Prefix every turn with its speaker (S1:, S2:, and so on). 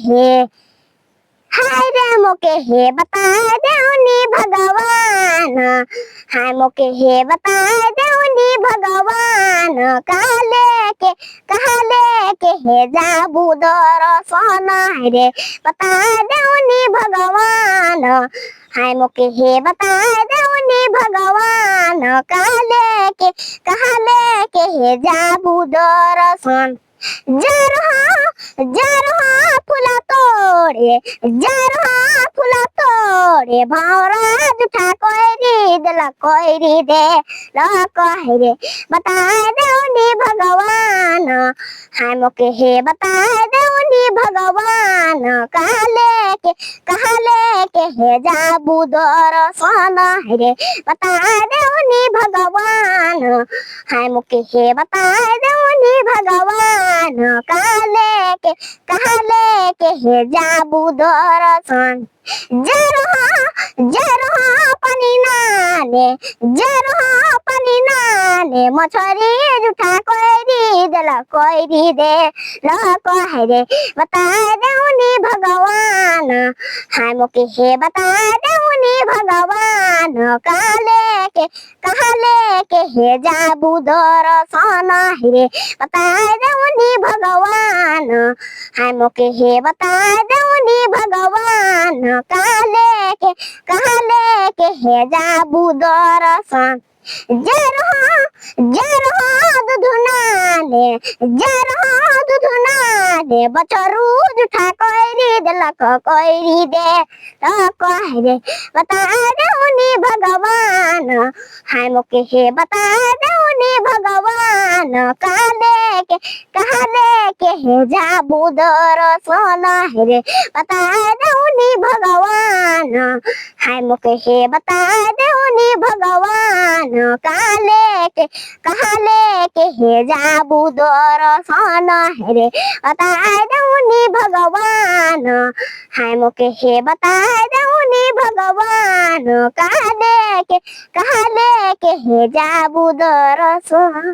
S1: हे हाय रे मोके हे बता देउनी भगवान हाय मोके हे बता देउनी भगवान कहा लेके हे जाबू दर्शन रे बता देउनी भगवान हाय मोके हे बता देउनी भगवान कहा लेके हे जाबू दर्शन जरहा फुला तोड़े भावरा जुठा कोयरी दिला कोयरी दे ला कोयरे बता देउनी भगवान हाय मोके हे बता देउनी भगवान कहा लेके हे जाबू दर्शन रे बता देउनी भगवान हाय मोके हे बता देउनी भगवान कहा लेके हे जाबू दर्शन जरहा पानी नाने मछरी जुठा कोयरी दिला कोयरी दे ल कोहरे बता देउनी भगवान हाय मोके हे बता देउनी भगवान कहा लेके हे जाबू दर्शन रे बता देउनी भगवान हाय मोके हे बता देउनी भगवान कहा लेके हे जाबू दर्शन जरहा दुधुनाने बचरू जुठा कोयरी दिलक कोयरी दे कोहरे बता देउनी भगवान हाय मोके हे बता देउनी भगवान कहा लेके हे जाबू दर्शन रे बता देउनी भगवान हाय मोके हे बता देउनी भगवान कहा लेके हे जाबू दर्शन रे बता देउनी भगवान हाय मोके हे बता देउनी भगवान कहा लेके हे जाबू दर्शन।